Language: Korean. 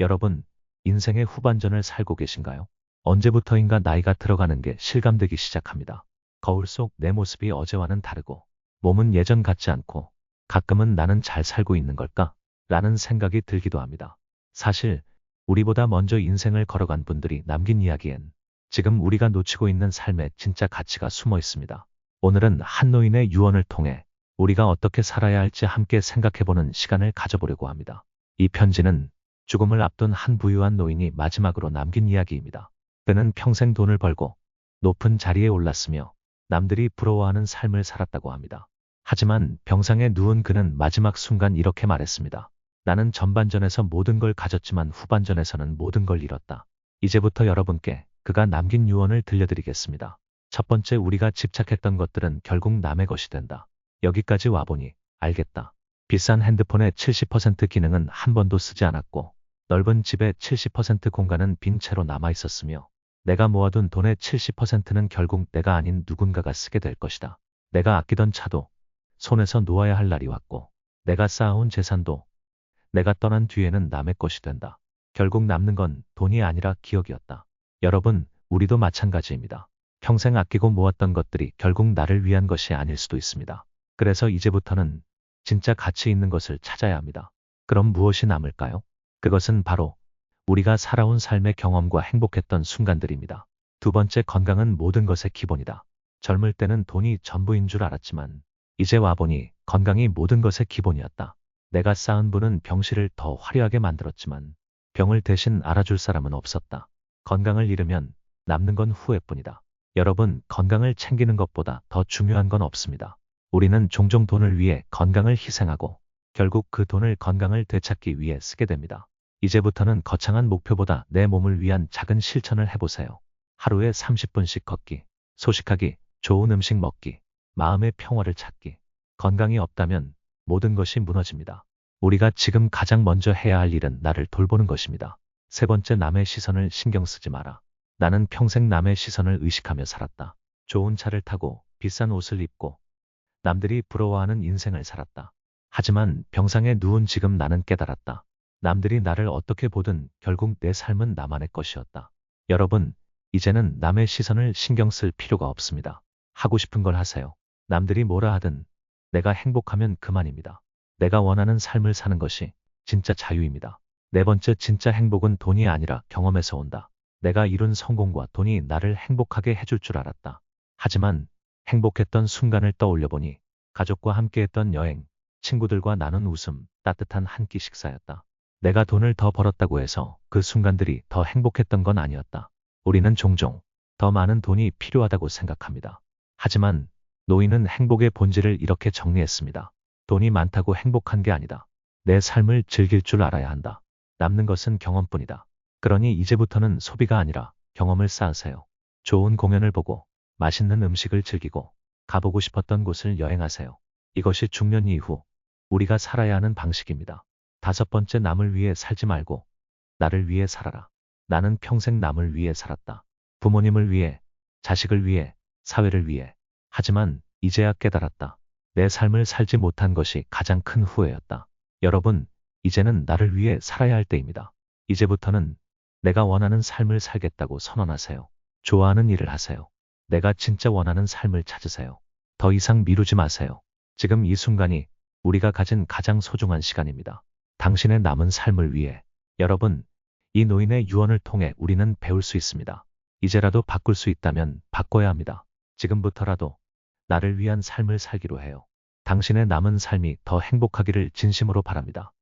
여러분, 인생의 후반전을 살고 계신가요? 언제부터인가 나이가 들어가는 게 실감되기 시작합니다. 거울 속 내 모습이 어제와는 다르고, 몸은 예전 같지 않고, 가끔은 나는 잘 살고 있는 걸까? 라는 생각이 들기도 합니다. 사실, 우리보다 먼저 인생을 걸어간 분들이 남긴 이야기엔 지금 우리가 놓치고 있는 삶의 진짜 가치가 숨어 있습니다. 오늘은 한 노인의 유언을 통해 우리가 어떻게 살아야 할지 함께 생각해보는 시간을 가져보려고 합니다. 이 편지는 죽음을 앞둔 한 부유한 노인이 마지막으로 남긴 이야기입니다. 그는 평생 돈을 벌고 높은 자리에 올랐으며 남들이 부러워하는 삶을 살았다고 합니다. 하지만 병상에 누운 그는 마지막 순간 이렇게 말했습니다. 나는 전반전에서 모든 걸 가졌지만 후반전에서는 모든 걸 잃었다. 이제부터 여러분께 그가 남긴 유언을 들려드리겠습니다. 첫 번째, 우리가 집착했던 것들은 결국 남의 것이 된다. 여기까지 와보니 알겠다. 비싼 핸드폰의 70% 기능은 한 번도 쓰지 않았고, 넓은 집의 70% 공간은 빈 채로 남아 있었으며, 내가 모아둔 돈의 70%는 결국 내가 아닌 누군가가 쓰게 될 것이다. 내가 아끼던 차도 손에서 놓아야 할 날이 왔고, 내가 쌓아온 재산도 내가 떠난 뒤에는 남의 것이 된다. 결국 남는 건 돈이 아니라 기억이었다. 여러분, 우리도 마찬가지입니다. 평생 아끼고 모았던 것들이 결국 나를 위한 것이 아닐 수도 있습니다. 그래서 이제부터는 진짜 가치 있는 것을 찾아야 합니다. 그럼 무엇이 남을까요? 그것은 바로 우리가 살아온 삶의 경험과 행복했던 순간들입니다. 두 번째, 건강은 모든 것의 기본이다. 젊을 때는 돈이 전부인 줄 알았지만 이제 와보니 건강이 모든 것의 기본이었다. 내가 쌓은 부는 병실을 더 화려하게 만들었지만 병을 대신 알아줄 사람은 없었다. 건강을 잃으면 남는 건 후회뿐이다. 여러분, 건강을 챙기는 것보다 더 중요한 건 없습니다. 우리는 종종 돈을 위해 건강을 희생하고 결국 그 돈을 건강을 되찾기 위해 쓰게 됩니다. 이제부터는 거창한 목표보다 내 몸을 위한 작은 실천을 해보세요. 하루에 30분씩 걷기, 소식하기, 좋은 음식 먹기, 마음의 평화를 찾기. 건강이 없다면 모든 것이 무너집니다. 우리가 지금 가장 먼저 해야 할 일은 나를 돌보는 것입니다. 세 번째, 남의 시선을 신경 쓰지 마라. 나는 평생 남의 시선을 의식하며 살았다. 좋은 차를 타고 비싼 옷을 입고 남들이 부러워하는 인생을 살았다. 하지만 병상에 누운 지금 나는 깨달았다. 남들이 나를 어떻게 보든 결국 내 삶은 나만의 것이었다. 여러분, 이제는 남의 시선을 신경 쓸 필요가 없습니다. 하고 싶은 걸 하세요. 남들이 뭐라 하든 내가 행복하면 그만입니다. 내가 원하는 삶을 사는 것이 진짜 자유입니다. 네 번째, 진짜 행복은 돈이 아니라 경험에서 온다. 내가 이룬 성공과 돈이 나를 행복하게 해줄 줄 알았다. 하지만 행복했던 순간을 떠올려 보니 가족과 함께했던 여행, 친구들과 나눈 웃음, 따뜻한 한 끼 식사였다. 내가 돈을 더 벌었다고 해서 그 순간들이 더 행복했던 건 아니었다. 우리는 종종 더 많은 돈이 필요하다고 생각합니다. 하지만 노인은 행복의 본질을 이렇게 정리했습니다. 돈이 많다고 행복한 게 아니다. 내 삶을 즐길 줄 알아야 한다. 남는 것은 경험뿐이다. 그러니 이제부터는 소비가 아니라 경험을 쌓으세요. 좋은 공연을 보고 맛있는 음식을 즐기고 가보고 싶었던 곳을 여행하세요. 이것이 중년 이후 우리가 살아야 하는 방식입니다. 다섯 번째, 남을 위해 살지 말고 나를 위해 살아라. 나는 평생 남을 위해 살았다. 부모님을 위해, 자식을 위해, 사회를 위해. 하지만 이제야 깨달았다. 내 삶을 살지 못한 것이 가장 큰 후회였다. 여러분, 이제는 나를 위해 살아야 할 때입니다. 이제부터는 내가 원하는 삶을 살겠다고 선언하세요. 좋아하는 일을 하세요. 내가 진짜 원하는 삶을 찾으세요. 더 이상 미루지 마세요. 지금 이 순간이 우리가 가진 가장 소중한 시간입니다. 당신의 남은 삶을 위해. 여러분, 이 노인의 유언을 통해 우리는 배울 수 있습니다. 이제라도 바꿀 수 있다면 바꿔야 합니다. 지금부터라도 나를 위한 삶을 살기로 해요. 당신의 남은 삶이 더 행복하기를 진심으로 바랍니다.